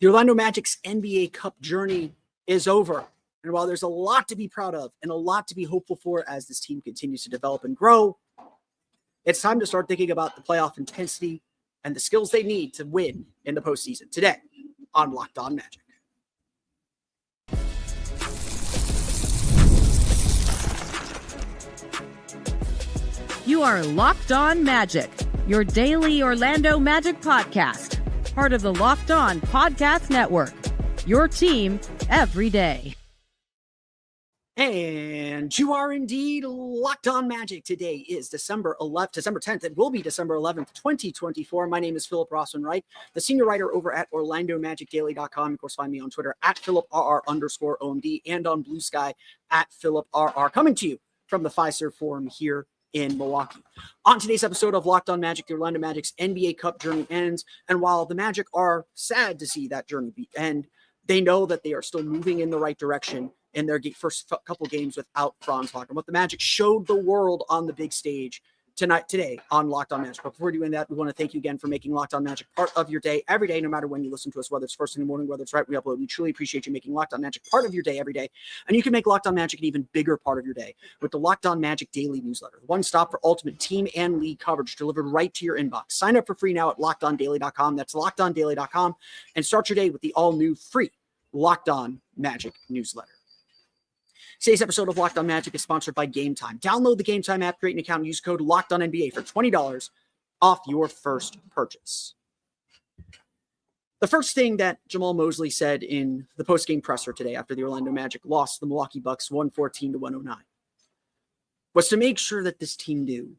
The Orlando Magic's NBA Cup journey is over. And while there's a lot to be proud of and a lot to be hopeful for as this team continues to develop and grow, it's time to start thinking about the playoff intensity and the skills they need to win in the postseason. Today on Locked On Magic. You are Locked On Magic, your daily Orlando Magic podcast, part of the Locked On Podcast Network, your team every day. And you are indeed Locked On Magic. Today is December 10th. It will be December 11th, 2024. My name is Philip Rossman-Wright, the senior writer over at OrlandoMagicDaily.com. Of course, find me on Twitter at PhilipRR_OMD and on Blue Sky at PhilipRR. Coming to you from the Fiserv Forum here in Milwaukee. On today's episode of Locked On Magic, the Orlando Magic's NBA Cup journey ends. And while the Magic are sad to see that journey end, they know that they are still moving in the right direction in their first couple games without Franz Wagner. What the Magic showed the world on the big stage today on Locked On Magic. But before doing that, we want to thank you again for making Locked On Magic part of your day every day, no matter when you listen to us, whether it's first in the morning, whether it's right we upload. We truly appreciate you making Locked On Magic part of your day every day. And you can make Locked On Magic an even bigger part of your day with the Locked On Magic Daily newsletter. One stop for ultimate team and league coverage delivered right to your inbox. Sign up for free now at LockedOnDaily.com. That's LockedOnDaily.com. And start your day with the all-new free Locked On Magic newsletter. Today's episode of Locked On Magic is sponsored by Game Time. Download the Game Time app, create an account, and use code LOCKEDONNBA for $20 off your first purchase. The first thing that Jamal Mosley said in the post-game presser today after the Orlando Magic lost the Milwaukee Bucks 114-109 was to make sure that this team knew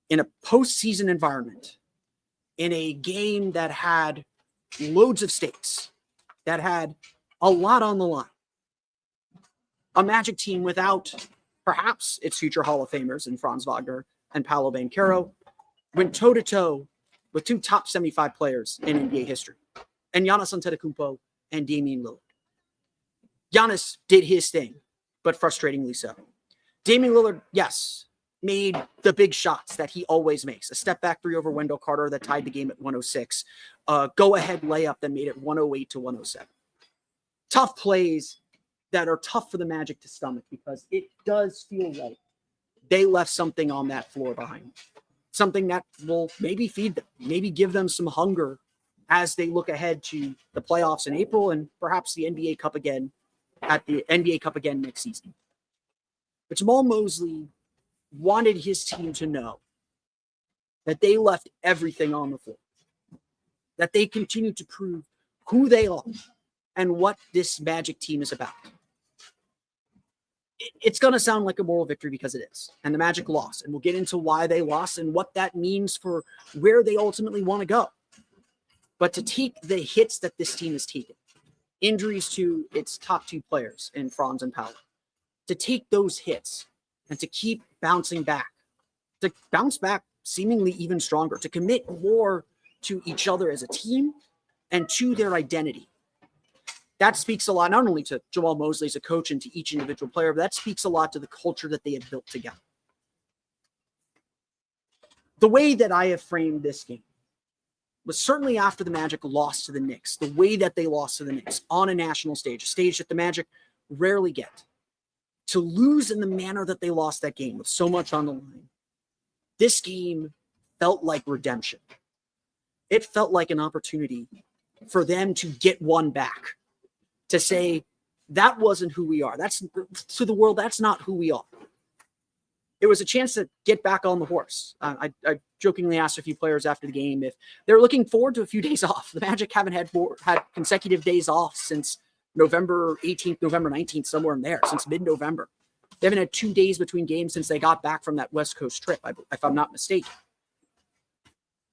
in a postseason environment, in a game that had loads of stakes, that had a lot on the line, a Magic team without perhaps its future Hall of Famers in Franz Wagner and Paolo Banchero went toe-to-toe with two top 75 players in NBA history, and Giannis Antetokounmpo and Damian Lillard. Giannis did his thing, but frustratingly so. Damian Lillard, yes, made the big shots that he always makes. A step-back three over Wendell Carter that tied the game at 106. A go-ahead layup that made it 108-107. Tough plays that are tough for the Magic to stomach because it does feel like they left something on that floor behind. Something that will maybe feed them, maybe give them some hunger as they look ahead to the playoffs in April and perhaps the NBA Cup again next season. But Jamal Mosley wanted his team to know that they left everything on the floor, that they continue to prove who they are and what this Magic team is about. It's going to sound like a moral victory because it is. And the Magic lost. And we'll get into why they lost and what that means for where they ultimately want to go. But to take the hits that this team has taken, injuries to its top two players in Franz and Paolo, to take those hits and to keep bouncing back, to bounce back seemingly even stronger, to commit more to each other as a team and to their identity. That speaks a lot, not only to Jamal Mosley as a coach and to each individual player, but that speaks a lot to the culture that they had built together. The way that I have framed this game was certainly after the Magic lost to the Knicks, the way that they lost to the Knicks on a national stage, a stage that the Magic rarely get. To lose in the manner that they lost that game with so much on the line, this game felt like redemption. It felt like an opportunity for them to get one back. To say, that wasn't who we are. That's to the world, that's not who we are. It was a chance to get back on the horse. I jokingly asked a few players after the game if they're looking forward to a few days off. The Magic haven't had consecutive days off since November 18th, November 19th, somewhere in there, since mid-November. They haven't had 2 days between games since they got back from that West Coast trip, if I'm not mistaken.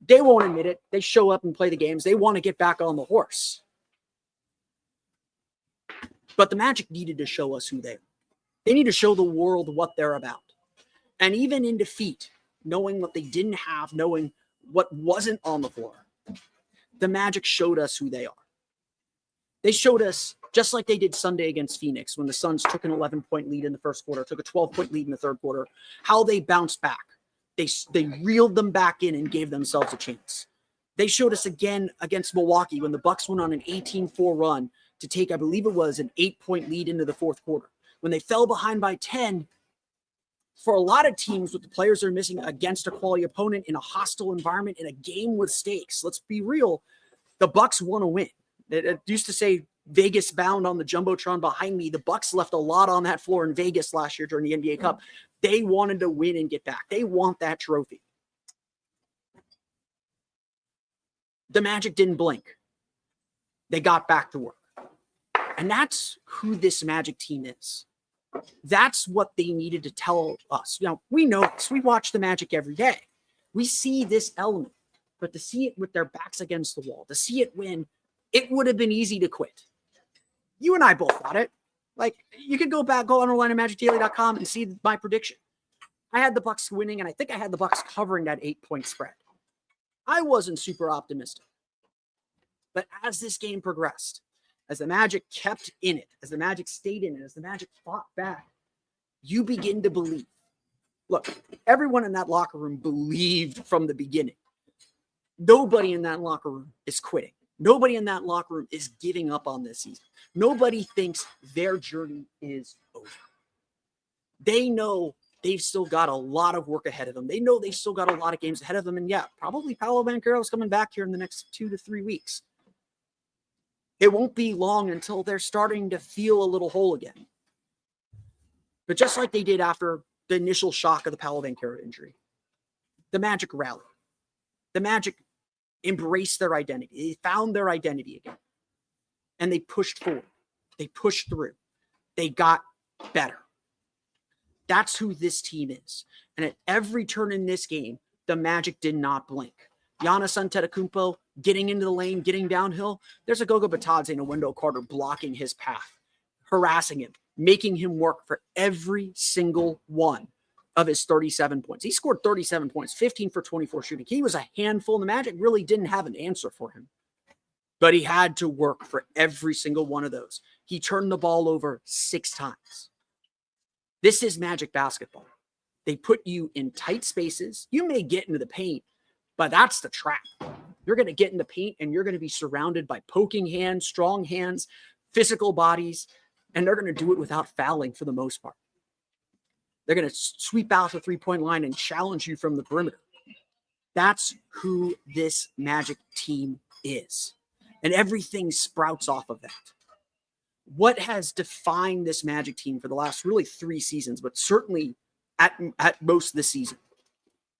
They won't admit it. They show up and play the games. They want to get back on the horse. But the Magic needed to show us who they are. They need to show the world what they're about. And even in defeat, knowing what they didn't have, knowing what wasn't on the floor, the Magic showed us who they are. They showed us, just like they did Sunday against Phoenix, when the Suns took an 11-point lead in the first quarter, took a 12-point lead in the third quarter, how they bounced back. They reeled them back in and gave themselves a chance. They showed us again against Milwaukee when the Bucks went on an 18-4 run to take, I believe it was, an 8-point lead into the fourth quarter. When they fell behind by 10, for a lot of teams with the players they're missing against a quality opponent in a hostile environment in a game with stakes, let's be real, the Bucks want to win. It used to say Vegas bound on the Jumbotron behind me. The Bucks left a lot on that floor in Vegas last year during the NBA Cup. They wanted to win and get back. They want that trophy. The Magic didn't blink. They got back to work. And that's who this Magic team is. That's what they needed to tell us. We know this. We watch the Magic every day. We see this element. But to see it with their backs against the wall, to see it win, it would have been easy to quit. You and I both thought it. Like, you could go on OrlandoMagicDaily.com and see my prediction. I had the Bucks winning, and I think I had the Bucks covering that 8-point spread. I wasn't super optimistic. But as this game progressed, as the Magic kept in it, as the Magic stayed in it, as the Magic fought back, you begin to believe. Look, everyone in that locker room believed from the beginning. Nobody in that locker room is quitting. Nobody in that locker room is giving up on this season. Nobody thinks their journey is over. They know they've still got a lot of work ahead of them. They know they've still got a lot of games ahead of them. And yeah, probably Paolo Banchero is coming back here in the next 2 to 3 weeks. It won't be long until they're starting to feel a little whole again. But just like they did after the initial shock of the Paolo Banchero injury, the Magic rallied. The Magic embraced their identity. They found their identity again. And they pushed forward. They pushed through. They got better. That's who this team is. And at every turn in this game, the Magic did not blink. Giannis Antetokounmpo getting into the lane, getting downhill. There's a Goga Batadze and a Wendell Carter blocking his path, harassing him, making him work for every single one of his 37 points. He scored 37 points, 15 for 24 shooting. He was a handful, and the Magic really didn't have an answer for him. But he had to work for every single one of those. He turned the ball over 6 times. This is Magic basketball. They put you in tight spaces. You may get into the paint, but that's the trap. You're going to get in the paint, and you're going to be surrounded by poking hands, strong hands, physical bodies, and they're going to do it without fouling for the most part. They're going to sweep out the three-point line and challenge you from the perimeter. That's who this Magic team is. And everything sprouts off of that. What has defined this Magic team for the last really 3 seasons, but certainly at most this season,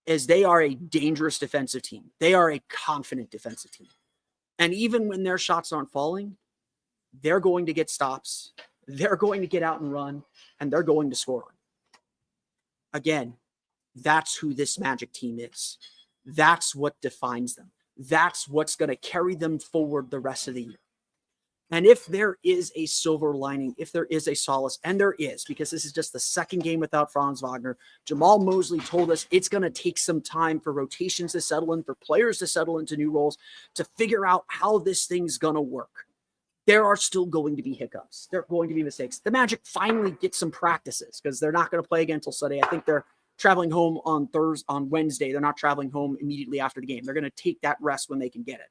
is they are a dangerous defensive team. They are a confident defensive team. And even when their shots aren't falling, they're going to get stops. They're going to get out and run, and they're going to score. Again, that's who this Magic team is. That's what defines them. That's what's going to carry them forward the rest of the year. And if there is a silver lining, if there is a solace, and there is, because this is just the second game without Franz Wagner, Jamal Mosley told us it's going to take some time for rotations to settle in, for players to settle into new roles, to figure out how this thing's going to work. There are still going to be hiccups. There are going to be mistakes. The Magic finally get some practices because they're not going to play again until Sunday. I think they're traveling home on Wednesday. They're not traveling home immediately after the game. They're going to take that rest when they can get it.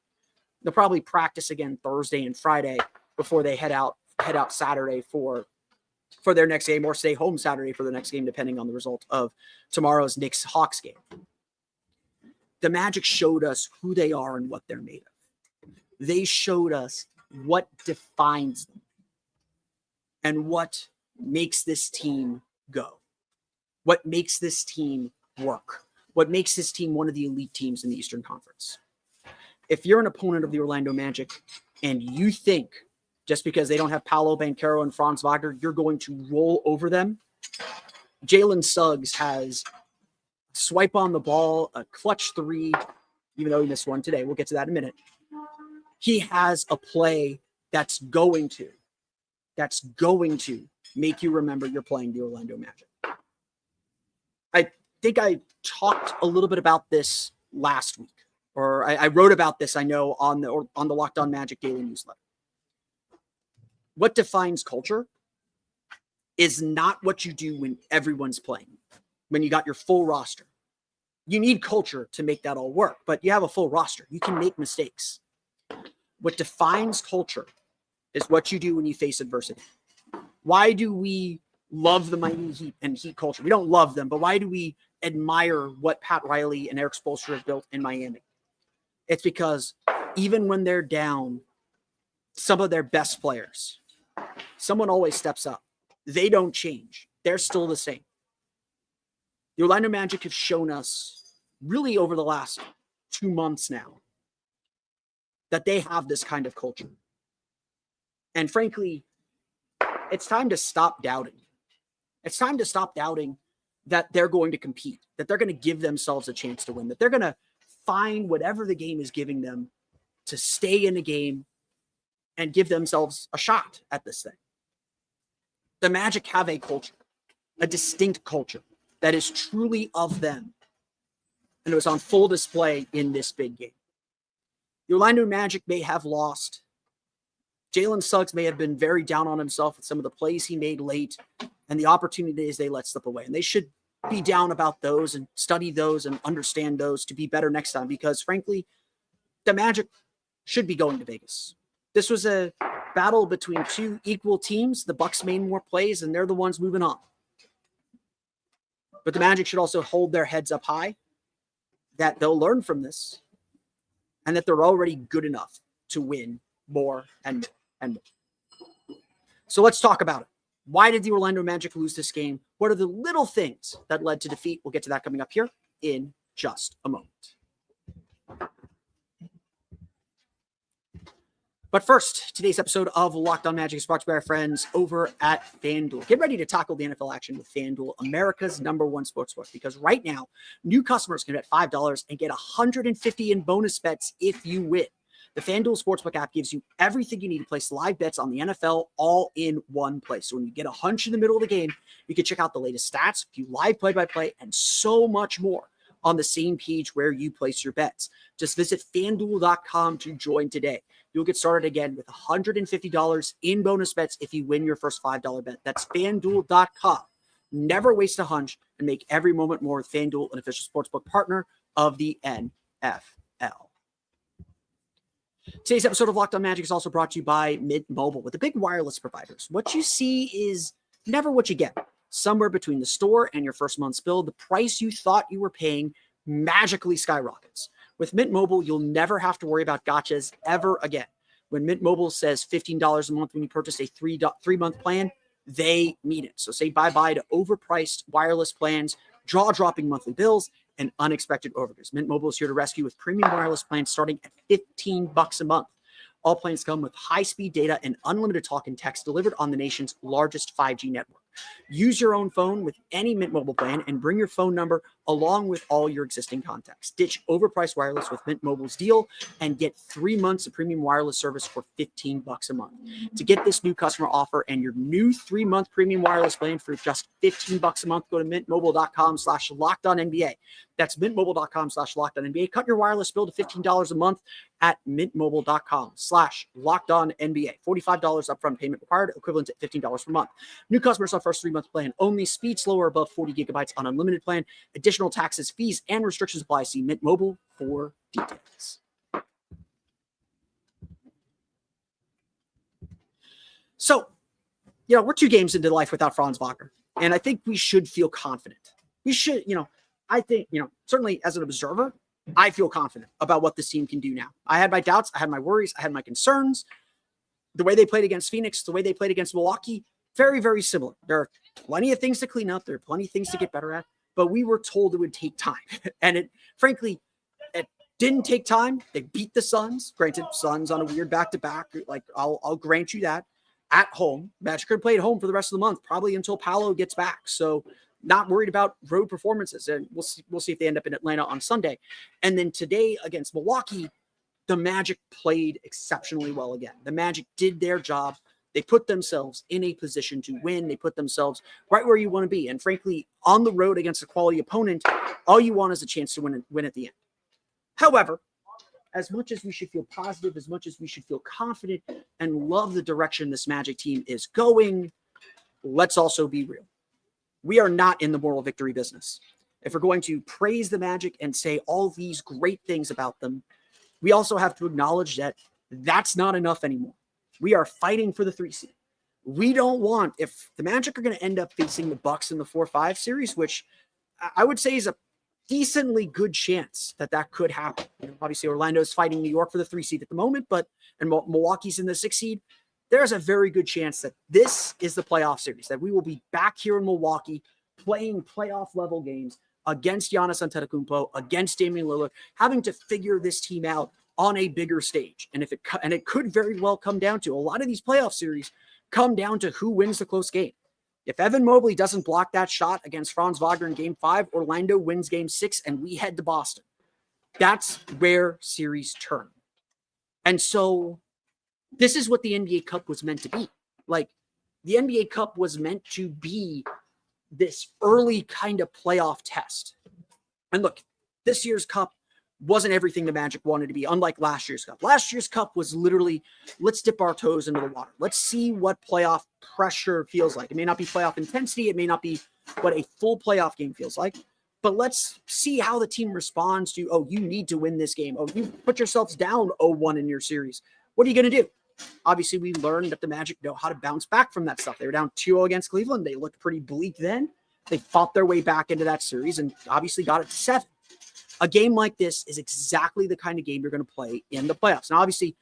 They'll probably practice again Thursday and Friday before they head out Saturday for their next game, or stay home Saturday for the next game, depending on the result of tomorrow's Knicks-Hawks game. The Magic showed us who they are and what they're made of. They showed us what defines them and what makes this team go, what makes this team work, what makes this team one of the elite teams in the Eastern Conference. If you're an opponent of the Orlando Magic and you think just because they don't have Paolo Banchero and Franz Wagner, you're going to roll over them, Jalen Suggs has a swipe on the ball, a clutch 3, even though he missed one today. We'll get to that in a minute. He has a play that's going to make you remember you're playing the Orlando Magic. I think I talked a little bit about this last week, or I wrote about this, I know, on the Locked On Magic Daily newsletter. What defines culture is not what you do when everyone's playing, when you got your full roster. You need culture to make that all work, but you have a full roster. You can make mistakes. What defines culture is what you do when you face adversity. Why do we love the Miami Heat and Heat culture? We don't love them, but why do we admire what Pat Riley and Eric Spoelstra have built in Miami? It's because even when they're down, some of their best players, someone always steps up. They don't change. They're still the same. The Orlando Magic have shown us really over the last 2 months now that they have this kind of culture. And frankly, it's time to stop doubting. It's time to stop doubting that they're going to compete, that they're going to give themselves a chance to win, that they're going to find whatever the game is giving them to stay in the game and give themselves a shot at this thing. The Magic have a culture, a distinct culture that is truly of them. And it was on full display in this big game. The Orlando Magic may have lost. Jalen Suggs may have been very down on himself with some of the plays he made late and the opportunities they let slip away. And they should be down about those and study those and understand those to be better next time, because frankly, the Magic should be going to Vegas. This was a battle between two equal teams. The Bucks made more plays and they're the ones moving on. But the Magic should also hold their heads up high, that they'll learn from this and that they're already good enough to win more and more and more. So let's talk about it. Why did the Orlando Magic lose this game? What are the little things that led to defeat? We'll get to that coming up here in just a moment. But first, today's episode of Locked On Magic is brought to you by our friends over at FanDuel. Get ready to tackle the NFL action with FanDuel, America's #1 sportsbook, because right now, new customers can bet $5 and get $150 in bonus bets if you win. The FanDuel Sportsbook app gives you everything you need to place live bets on the NFL all in one place. So when you get a hunch in the middle of the game, you can check out the latest stats, view live play-by-play, and so much more on the same page where you place your bets. Just visit FanDuel.com to join today. You'll get started again with $150 in bonus bets if you win your first $5 bet. That's FanDuel.com. Never waste a hunch and make every moment more with FanDuel, an official sportsbook partner of the NFL. Today's episode of Locked On Magic is also brought to you by Mint Mobile. With the big wireless providers, what you see is never what you get. Somewhere between the store and your first month's bill, the price you thought you were paying magically skyrockets. With Mint Mobile, you'll never have to worry about gotchas ever again. When Mint Mobile says $15 a month when you purchase a three-month plan, they mean it. So say bye-bye to overpriced wireless plans, jaw-dropping monthly bills, and unexpected overages. Mint Mobile is here to rescue with premium wireless plans starting at $15 a month. All plans come with high-speed data and unlimited talk and text delivered on the nation's largest 5G network. Use your own phone with any Mint Mobile plan and bring your phone number along with all your existing contacts. Ditch overpriced wireless with Mint Mobile's deal and get 3 months of premium wireless service for $15 a month. To get this new customer offer and your new 3-month premium wireless plan for just $15 a month, go to mintmobile.com/LockedOnNBA. That's mintmobile.com/LockedOnNBA. Cut your wireless bill to $15 a month at mintmobile.com/LockedOnNBA. $45 upfront payment required, equivalent to $15 per month. New customers on first 3-month plan only. Speed slower above 40 gigabytes on unlimited plan. Additional taxes, fees, and restrictions apply. See Mint Mobile for details. So, we're 2 games into life without Franz Wagner, and I think we should feel confident. We should, I think, certainly as an observer, I feel confident about what this team can do now. I had my doubts, I had my worries, I had my concerns. The way they played against Phoenix, the way they played against Milwaukee, very, very similar. There are plenty of things to clean up. There are plenty of things to get better at, but we were told it would take time. And it didn't take time. They beat the Suns. Granted, Suns on a weird back-to-back. Like, I'll grant you that. At home, Magic could play at home for the rest of the month, probably until Paolo gets back. So not worried about road performances. And we'll see if they end up in Atlanta on Sunday. And then today against Milwaukee, the Magic played exceptionally well again. The Magic did their job. They put themselves in a position to win. They put themselves right where you want to be. And frankly, on the road against a quality opponent, all you want is a chance to win at the end. However, as much as we should feel positive, as much as we should feel confident and love the direction this Magic team is going, let's also be real. We are not in the moral victory business. if we're going to praise the Magic and say all these great things about them, we also have to acknowledge that that's not enough anymore. We are fighting for the 3 seed. We don't want, if the Magic are going to end up facing the Bucks in the 4-5 series, which I would say is a decently good chance that could happen. Obviously, Orlando's fighting New York for the 3 seed at the moment, and Milwaukee's in the 6 seed. There's a very good chance that this is the playoff series, that we will be back here in Milwaukee playing playoff level games against Giannis Antetokounmpo, against Damian Lillard, having to figure this team out on a bigger stage. And it could very well come down to, a lot of these playoff series come down to who wins the close game. If Evan Mobley doesn't block that shot against Franz Wagner in game 5, Orlando wins game 6 and we head to Boston. That's where series turn. And so this is what the NBA Cup was meant to be. Like, the NBA Cup was meant to be this early kind of playoff test. And look, this year's Cup wasn't everything the Magic wanted to be, unlike last year's Cup. Last year's Cup was literally, let's dip our toes into the water. Let's see what playoff pressure feels like. It may not be playoff intensity. It may not be what a full playoff game feels like. But let's see how the team responds to, oh, you need to win this game. Oh, you put yourselves down 0-1 in your series. What are you going to do? Obviously, we learned that the Magic know how to bounce back from that stuff. They were down 2-0 against Cleveland. They looked pretty bleak then. They fought their way back into that series and obviously got it to 7. A game like this is exactly the kind of game you're going to play in the playoffs. Now, obviously,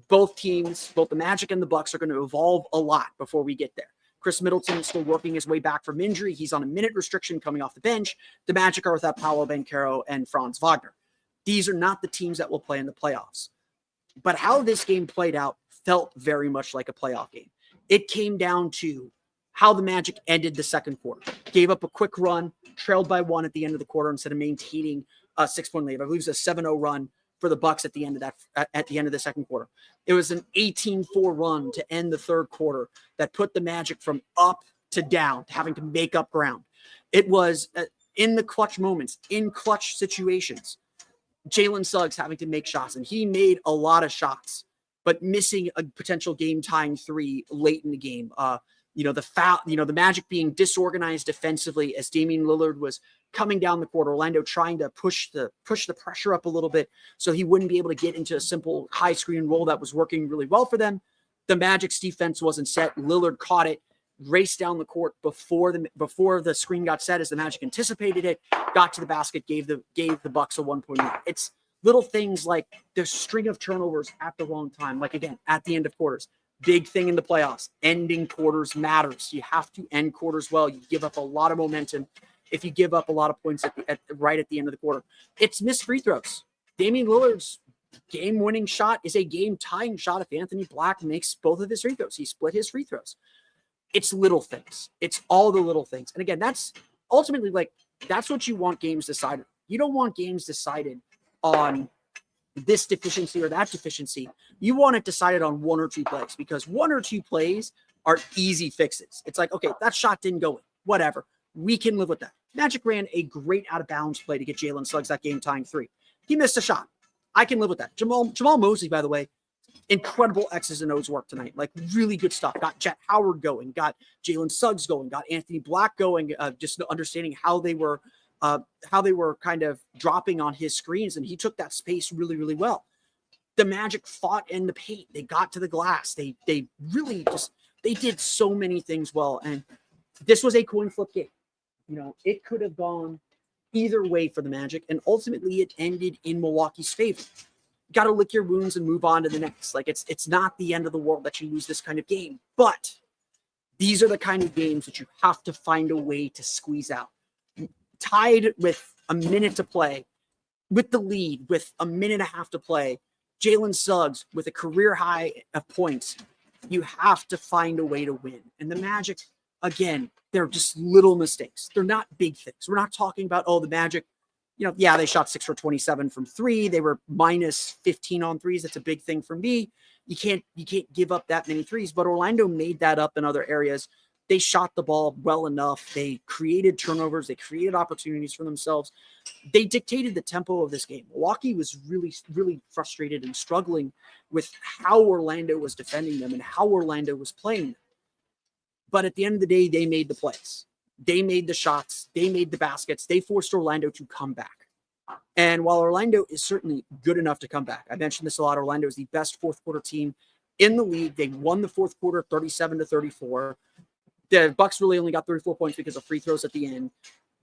both teams, both the Magic and the Bucks, are going to evolve a lot before we get there. Chris Middleton is still working his way back from injury. He's on a minute restriction coming off the bench. The Magic are without Paolo, Banchero, and Franz Wagner. These are not the teams that will play in the playoffs. But how this game played out felt very much like a playoff game. It came down to how the Magic ended the second quarter. Gave up a quick run, trailed by 1 at the end of the quarter instead of maintaining a 6-point lead. I believe it was a 7-0 run for the Bucks at the end of the second quarter. It was an 18-4 run to end the third quarter that put the Magic from up to down, having to make up ground. It was in the clutch moments, in clutch situations, Jalen Suggs having to make shots, and he made a lot of shots, but missing a potential game-tying 3 late in the game. The Magic being disorganized defensively as Damian Lillard was coming down the court. Orlando trying to push the pressure up a little bit so he wouldn't be able to get into a simple high screen roll that was working really well for them. The Magic's defense wasn't set. Lillard caught it, raced down the court before the screen got set as the Magic anticipated it, got to the basket, gave the Bucks a 1-point lead. It's little things like the string of turnovers at the wrong time, like again, at the end of quarters. Big thing in the playoffs. Ending quarters matters. You have to end quarters well. You give up a lot of momentum if you give up a lot of points right at the end of the quarter. It's missed free throws. Damian Lillard's game-winning shot is a game-tying shot if Anthony Black makes both of his free throws. He split his free throws. It's little things. It's all the little things. And again, that's ultimately that's what you want games decided. You don't want games decided on this deficiency or that deficiency. You want it decided on 1 or 2 plays, because 1 or 2 plays are easy fixes. It's like, okay, that shot didn't go in. Whatever. We can live with that. Magic ran a great out-of-bounds play to get Jalen Suggs that game-tying 3. He missed a shot. I can live with that. Jamal Mosley, by the way, incredible X's and O's work tonight. Like, really good stuff. Got Jet Howard going. Got Jalen Suggs going. Got Anthony Black going. Just understanding how they were kind of dropping on his screens, and he took that space really, really well. The Magic fought in the paint. They got to the glass. They really they did so many things well, and this was a coin flip game. It could have gone either way for the Magic, and ultimately it ended in Milwaukee's favor. Got to lick your wounds and move on to the next. Like, it's not the end of the world that you lose this kind of game, but these are the kind of games that you have to find a way to squeeze out. Tied with a minute to play, with the lead, with a minute and a half to play, Jalen Suggs with a career high of points, you have to find a way to win. And the Magic, again, they're just little mistakes. They're not big things. We're not talking about, the Magic, they shot 6 for 27 from 3. They were minus 15 on threes. That's a big thing for me. You can't give up that many threes, but Orlando made that up in other areas. They shot the ball well enough. They created turnovers. They created opportunities for themselves. They dictated the tempo of this game. Milwaukee was really, really frustrated and struggling with how Orlando was defending them and how Orlando was playing them. But at the end of the day, they made the plays. They made the shots. They made the baskets. They forced Orlando to come back. And while Orlando is certainly good enough to come back, I mentioned this a lot, Orlando is the best fourth quarter team in the league. They won the fourth quarter 37-34. The Bucks really only got 34 points because of free throws at the end.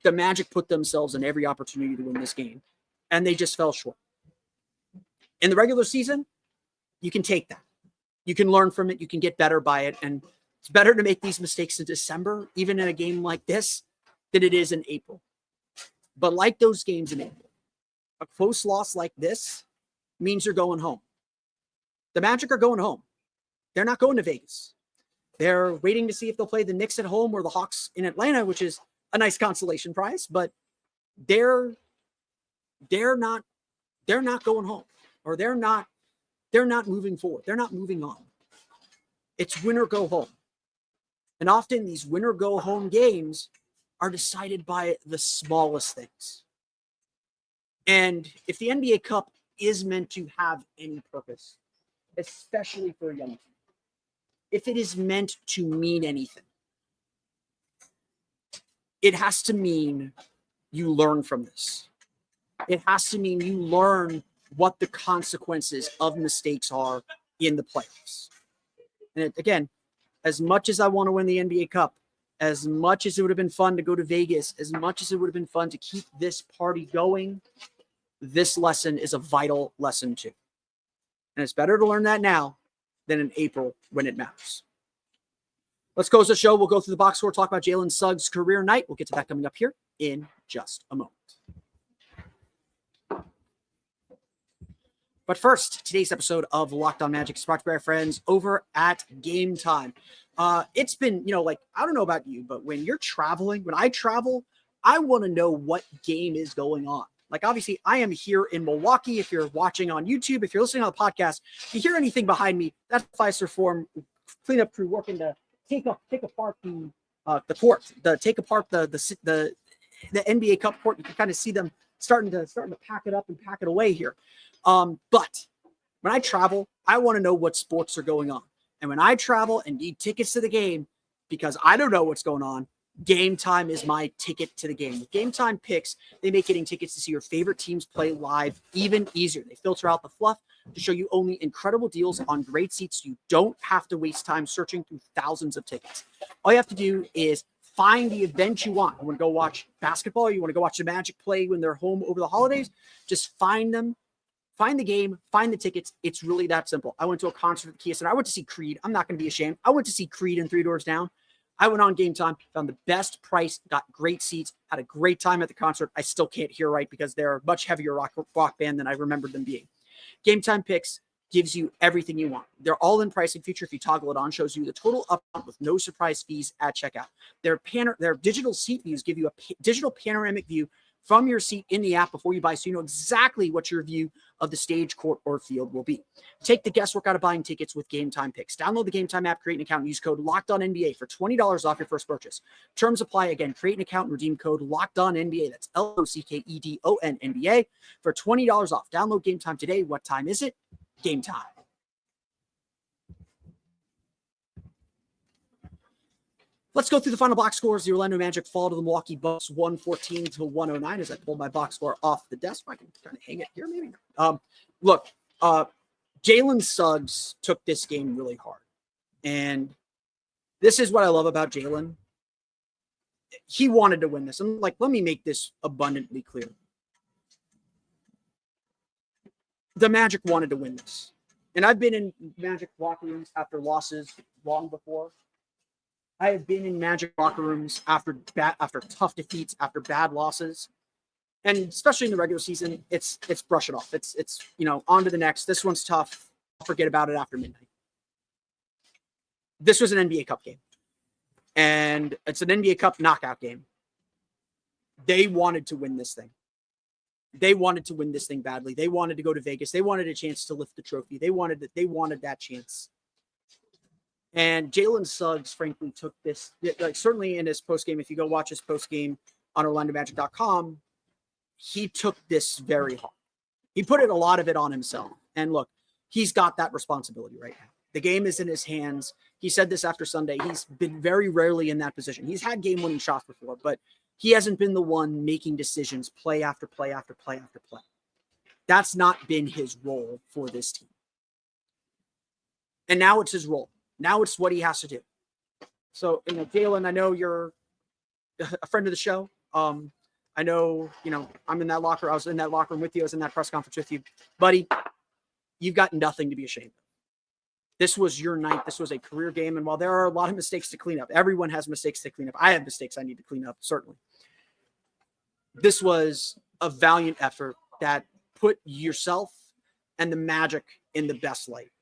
The Magic put themselves in every opportunity to win this game, and they just fell short. In the regular season, you can take that. You can learn from it. You can get better by it. And it's better to make these mistakes in December, even in a game like this, than it is in April. But like those games in April, a close loss like this means you're going home. The Magic are going home. They're not going to Vegas. They're waiting to see if they'll play the Knicks at home or the Hawks in Atlanta, which is a nice consolation prize, but they're not going home, or they're not moving forward. They're not moving on. It's win or go home. And often these win or go home games are decided by the smallest things. And if the NBA Cup is meant to have any purpose, especially for a young team, if it is meant to mean anything, it has to mean you learn from this. It has to mean you learn what the consequences of mistakes are in the playoffs. And again, as much as I want to win the NBA Cup, as much as it would have been fun to go to Vegas, as much as it would have been fun to keep this party going, this lesson is a vital lesson too. And it's better to learn that now than in April when it matters. Let's close the show. We'll go through the box score, talk about Jalen Suggs' career night. We'll get to that coming up here in just a moment. But first, today's episode of Locked On Magic is brought to you by our friends over at Game Time. It's been, I don't know about you, but when you're traveling, when I travel, I want to know what game is going on. Like, obviously, I am here in Milwaukee. If you're watching on YouTube, if you're listening on the podcast, if you hear anything behind me, that's the Fiserv Forum cleanup crew working to take apart the court, take apart the NBA Cup court. You can kind of see them starting to pack it up and pack it away here. But when I travel, I want to know what sports are going on. And when I travel and need tickets to the game, because I don't know what's going on, Game Time is my ticket to the game. With Game Time picks, they make getting tickets to see your favorite teams play live even easier. They filter out the fluff to show you only incredible deals on great seats. So you don't have to waste time searching through thousands of tickets. All you have to do is find the event you want. You want to go watch basketball, you want to go watch the Magic play when they're home over the holidays, just find them. Find the game, find the tickets. It's really that simple. I went to a concert at the Kia Center. I went to see Creed. I'm not going to be ashamed. I went to see Creed in Three Doors Down. I went on Game Time, found the best price, got great seats, had a great time at the concert. I still can't hear right because they're a much heavier rock band than I remembered them being. Game Time Picks gives you everything you want. Their all-in pricing feature, if you toggle it on, shows you the total upfront with no surprise fees at checkout. Their digital seat views give you a digital panoramic view from your seat in the app before you buy, so you know exactly what your view of the stage, court, or field will be. Take the guesswork out of buying tickets with Game Time Picks. Download the Game Time app, create an account, and use code LOCKEDONNBA for $20 off your first purchase. Terms apply. Again, create an account and redeem code LOCKEDONNBA. That's LOCKEDONNBA for $20 off. Download Game Time today. What time is it? Game time. Let's go through the final box scores. The Orlando Magic fall to the Milwaukee Bucks 114-109 as I pull my box score off the desk. I can kind of hang it here, maybe. Jalen Suggs took this game really hard. And this is what I love about Jalen. He wanted to win this. And let me make this abundantly clear. The Magic wanted to win this. And I've been in Magic locker rooms after losses long before. I have been in Magic locker rooms after tough defeats, after bad losses, and especially in the regular season, it's brush it off. It's on to the next. This one's tough. I'll forget about it after midnight. This was an NBA Cup game, and it's an NBA Cup knockout game. They wanted to win this thing. They wanted to win this thing badly. They wanted to go to Vegas. They wanted a chance to lift the trophy. They wanted that chance. And Jalen Suggs, frankly, took this, certainly in his postgame, if you go watch his postgame on OrlandoMagic.com, he took this very hard. He put a lot of it on himself. And look, he's got that responsibility right now. The game is in his hands. He said this after Sunday. He's been very rarely in that position. He's had game-winning shots before, but he hasn't been the one making decisions play after play after play after play. That's not been his role for this team. And now it's his role. Now it's what he has to do. So, Jalen, I know you're a friend of the show. I know, I'm in that locker. I was in that locker room with you. I was in that press conference with you. Buddy, you've got nothing to be ashamed of. This was your night. This was a career game. And while there are a lot of mistakes to clean up, everyone has mistakes to clean up. I have mistakes I need to clean up, certainly. This was a valiant effort that put yourself and the Magic in the best light.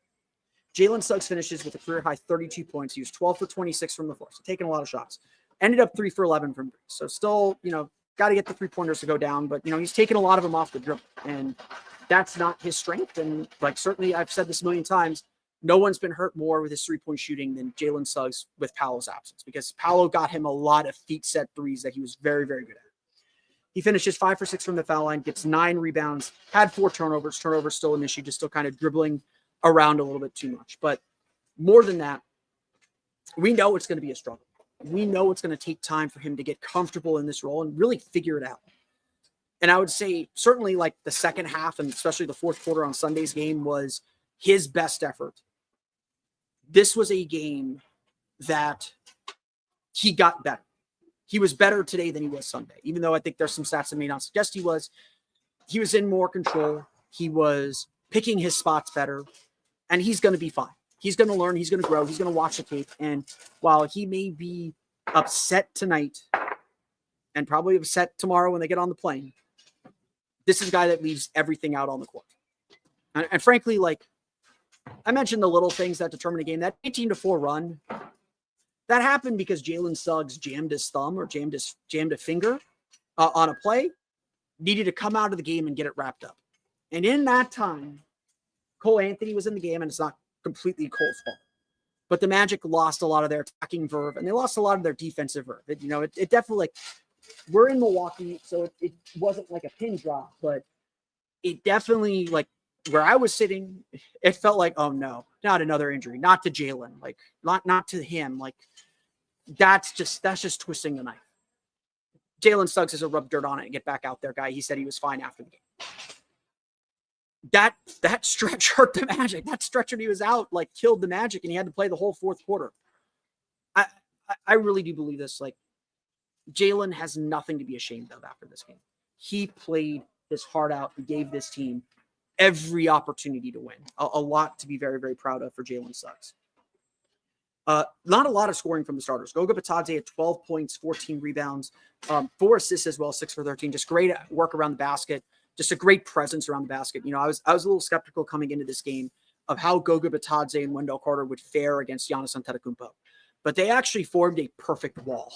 Jalen Suggs finishes with a career-high 32 points. He was 12 for 26 from the floor, so taking a lot of shots. Ended up 3 for 11 from three. So still, got to get the three-pointers to go down. But, he's taken a lot of them off the dribble. And that's not his strength. And, certainly I've said this a million times, no one's been hurt more with his three-point shooting than Jalen Suggs with Paolo's absence, because Paolo got him a lot of feet-set threes that he was very, very good at. He finishes 5 for 6 from the foul line, gets 9 rebounds, had 4 turnovers. Turnovers still an issue, just still kind of dribbling around a little bit too much. But more than that, we know it's going to be a struggle. We know it's going to take time for him to get comfortable in this role and really figure it out. And I would say certainly the second half, and especially the fourth quarter on Sunday's game, was his best effort. This was a game that he got better. He was better today than he was Sunday, even though I think there's some stats that may not suggest he was. He was in more control. He was picking his spots better, and he's going to be fine. He's going to learn. He's going to grow. He's going to watch the tape. And while he may be upset tonight and probably upset tomorrow when they get on the plane, this is a guy that leaves everything out on the court. And frankly, I mentioned the little things that determine a game. That 18-4 run, that happened because Jalen Suggs jammed his thumb or jammed a finger on a play, needed to come out of the game and get it wrapped up. And in that time, Cole Anthony was in the game, and it's not completely Cole's fault. But the Magic lost a lot of their attacking verve, and they lost a lot of their defensive verve. It definitely, we're in Milwaukee, so it wasn't like a pin drop, but it definitely, where I was sitting, it felt like, oh no, not another injury, not to Jalen, not to him. That's just twisting the knife. Jalen Suggs is a rub dirt on it and get back out there guy. He said he was fine after the game. That stretch hurt the Magic. That stretch when he was out, killed the Magic, and he had to play the whole fourth quarter. I really do believe this. Jalen has nothing to be ashamed of after this game. He played his heart out and gave this team every opportunity to win. A lot to be very, very proud of for Jalen Suggs. Not a lot of scoring from the starters. Goga Bitadze had 12 points, 14 rebounds, 4 assists as well, 6 for 13. Just great work around the basket. Just a great presence around the basket. I was a little skeptical coming into this game of how Goga Bitadze and Wendell Carter would fare against Giannis Antetokounmpo. But they actually formed a perfect wall.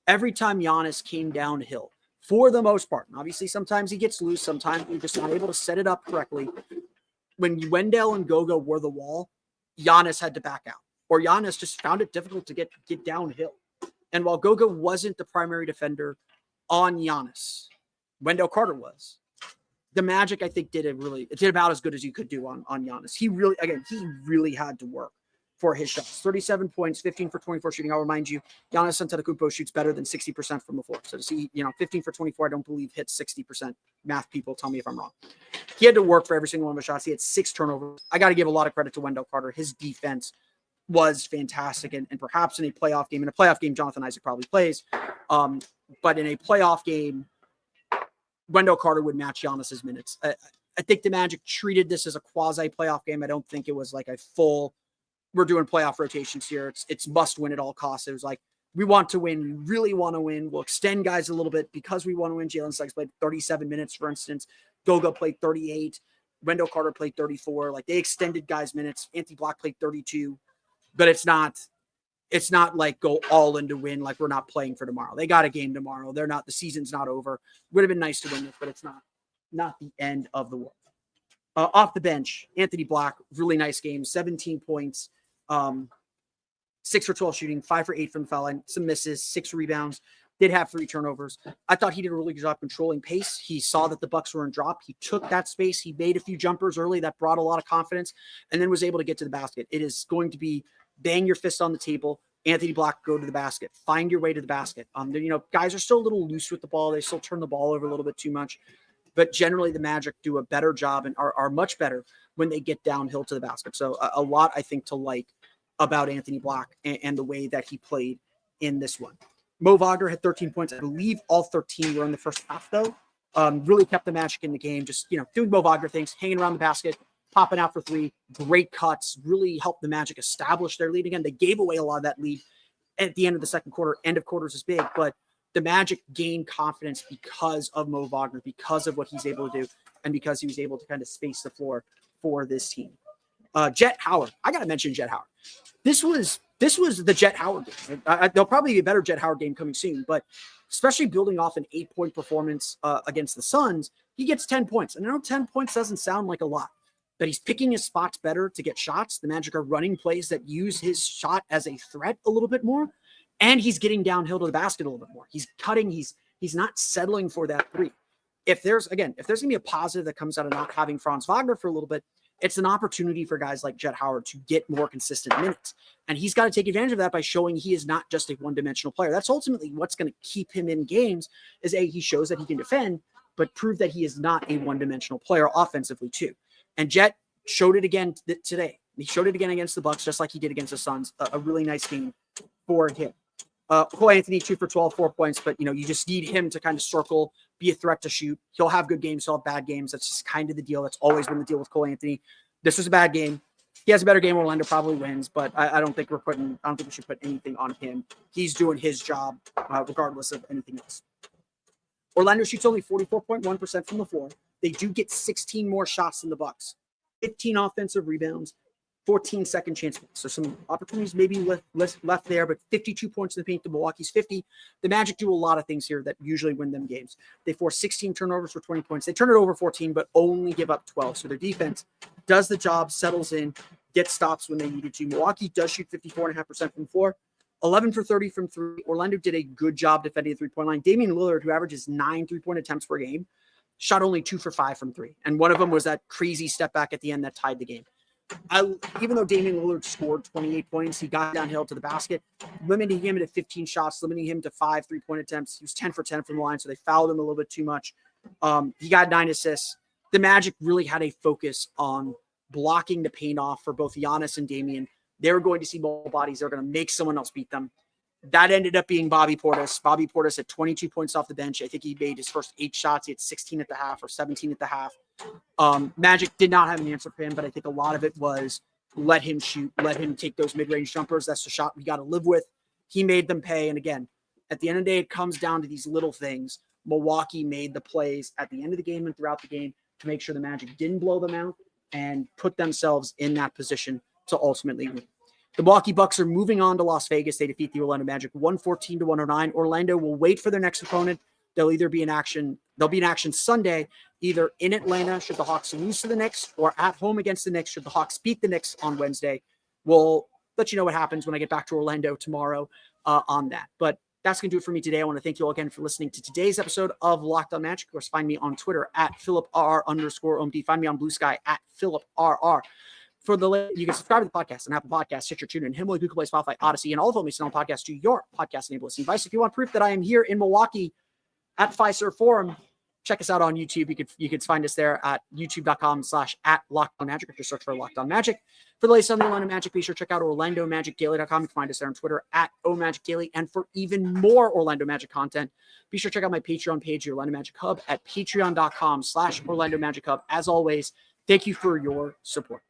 Every time Giannis came downhill, for the most part, and obviously sometimes he gets loose, sometimes you're just not able to set it up correctly. When Wendell and Goga were the wall, Giannis had to back out, or Giannis just found it difficult to get downhill. And while Goga wasn't the primary defender on Giannis, Wendell Carter was. The Magic, I think, did about as good as you could do on Giannis. He really had to work for his shots. 37 points, 15 for 24 shooting. I'll remind you, Giannis Antetokounmpo shoots better than 60% from the floor. So to see, 15 for 24, I don't believe hits 60%. Math people, tell me if I'm wrong. He had to work for every single one of his shots. He had 6 turnovers. I got to give a lot of credit to Wendell Carter. His defense was fantastic. And perhaps in a playoff game, Jonathan Isaac probably plays. But in a playoff game, Wendell Carter would match Giannis's minutes. I think the Magic treated this as a quasi-playoff game. I don't think it was a full, we're doing playoff rotations here. It's must win at all costs. It was we want to win. We really want to win. We'll extend guys a little bit because we want to win. Jalen Suggs played 37 minutes, for instance. Goga played 38. Wendell Carter played 34. They extended guys' minutes. Anthony Block played 32. But it's not go all in to win we're not playing for tomorrow. They got a game tomorrow. The season's not over. Would have been nice to win this, but it's not the end of the world. Off the bench, Anthony Block, really nice game, 17 points, 6 for 12 shooting, 5 for 8 from the foul line, some misses, 6 rebounds, did have 3 turnovers. I thought he did a really good job controlling pace. He saw that the Bucks were in drop. He took that space. He made a few jumpers early that brought a lot of confidence and then was able to get to the basket. It is going to be bang your fist on the table. Anthony Black, go to the basket. Find your way to the basket. Guys are still a little loose with the ball. They still turn the ball over a little bit too much. But generally, the Magic do a better job and are much better when they get downhill to the basket. So a lot, I think, to like about Anthony Black and the way that he played in this one. Mo Wagner had 13 points. I believe all 13 were in the first half, though. Really kept the Magic in the game. Just, doing Mo Wagner things, hanging around the basket, popping out for three, great cuts, really helped the Magic establish their lead again. They gave away a lot of that lead at the end of the second quarter. End of quarters is big, but the Magic gained confidence because of Mo Wagner, because of what he's able to do, and because he was able to kind of space the floor for this team. Jet Howard. I got to mention Jet Howard. This was the Jet Howard game. There'll probably be a better Jet Howard game coming soon, but especially building off an 8-point performance against the Suns, he gets 10 points. And I know 10 points doesn't sound like a lot, but he's picking his spots better to get shots. The Magic are running plays that use his shot as a threat a little bit more, and he's getting downhill to the basket a little bit more. He's cutting. He's not settling for that three. If there's going to be a positive that comes out of not having Franz Wagner for a little bit, it's an opportunity for guys like Jet Howard to get more consistent minutes. And he's got to take advantage of that by showing he is not just a one-dimensional player. That's ultimately what's going to keep him in games is he shows that he can defend, but prove that he is not a one-dimensional player offensively too. And Jet showed it again today. He showed it again against the Bucks, just like he did against the Suns. A really nice game for him. Cole Anthony, 2 for 12, 4 points, but you just need him to kind of circle, be a threat to shoot. He'll have good games, he'll have bad games. That's just kind of the deal. That's always been the deal with Cole Anthony. This was a bad game. He has a better game. Orlando probably wins, but I don't think we should put anything on him. He's doing his job, regardless of anything else. Orlando shoots only 44.1% from the floor. They do get 16 more shots than the Bucks, 15 offensive rebounds, 14 second chance points. So some opportunities maybe left there, but 52 points in the paint to Milwaukee's 50. The Magic do a lot of things here that usually win them games. They force 16 turnovers for 20 points. They turn it over 14, but only give up 12. So their defense does the job, settles in, gets stops when they needed to. Milwaukee does shoot 54.5% from the floor, 11 for 30 from three. Orlando did a good job defending the three-point line. Damian Lillard, who averages 9 3-point attempts per game, shot only 2 for 5 from three. And one of them was that crazy step back at the end that tied the game. Even though Damian Lillard scored 28 points, he got downhill to the basket, limiting him to 15 shots, limiting him to 5 3-point attempts. He was 10 for 10 from the line, so they fouled him a little bit too much. He got 9 assists. The Magic really had a focus on blocking the paint off for both Giannis and Damian. They were going to see mobile bodies. They were going to make someone else beat them. That ended up being Bobby Portis. Bobby Portis had 22 points off the bench. I think he made his first 8 shots. He had 16 at the half or 17 at the half. Magic did not have an answer for him, but I think a lot of it was let him shoot, let him take those mid-range jumpers. That's the shot we got to live with. He made them pay. And again, at the end of the day, it comes down to these little things. Milwaukee made the plays at the end of the game and throughout the game to make sure the Magic didn't blow them out and put themselves in that position to ultimately win. The Milwaukee Bucks are moving on to Las Vegas. They defeat the Orlando Magic 114-109. Orlando will wait for their next opponent. They'll be in action Sunday, either in Atlanta should the Hawks lose to the Knicks, or at home against the Knicks should the Hawks beat the Knicks on Wednesday. We'll let you know what happens when I get back to Orlando tomorrow on that. But that's going to do it for me today. I want to thank you all again for listening to today's episode of Locked On Magic. Of course, find me on Twitter at @PhilipRR_OMD. Find me on Blue Sky at PhilipRR. You can subscribe to the podcast on Apple Podcasts, Stitcher, TuneIn, Himalaya, Google Play, Spotify, Odyssey, and all of them listen on podcasts to your podcast-enabled listening device. If you want proof that I am here in Milwaukee at Fiserv Forum, check us out on YouTube. You can find us there at youtube.com/@LockedOnMagic if you search for Locked On Magic. For the latest on the Orlando Magic, be sure to check out OrlandoMagicDaily.com. You can find us there on Twitter at @OMagicDaily. And for even more Orlando Magic content, be sure to check out my Patreon page, the Orlando Magic Hub, at patreon.com/Orlando Magic Hub. As always, thank you for your support.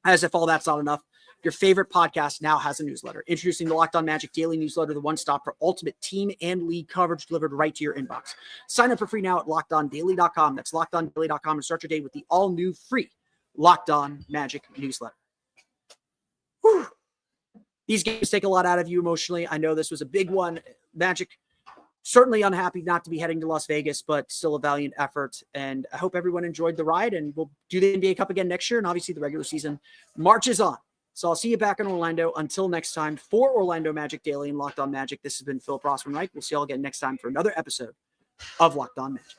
As if all that's not enough, your favorite podcast now has a newsletter. Introducing the Locked On Magic Daily Newsletter, the one-stop for ultimate team and league coverage delivered right to your inbox. Sign up for free now at LockedOnDaily.com. That's LockedOnDaily.com and start your day with the all-new free Locked On Magic newsletter. Whew. These games take a lot out of you emotionally. I know this was a big one. Magic certainly unhappy not to be heading to Las Vegas, but still a valiant effort. And I hope everyone enjoyed the ride, and we'll do the NBA Cup again next year. And obviously the regular season marches on. So I'll see you back in Orlando. Until next time, for Orlando Magic Daily and Locked On Magic, this has been Philip Rossman-Reich. We'll see you all again next time for another episode of Locked On Magic.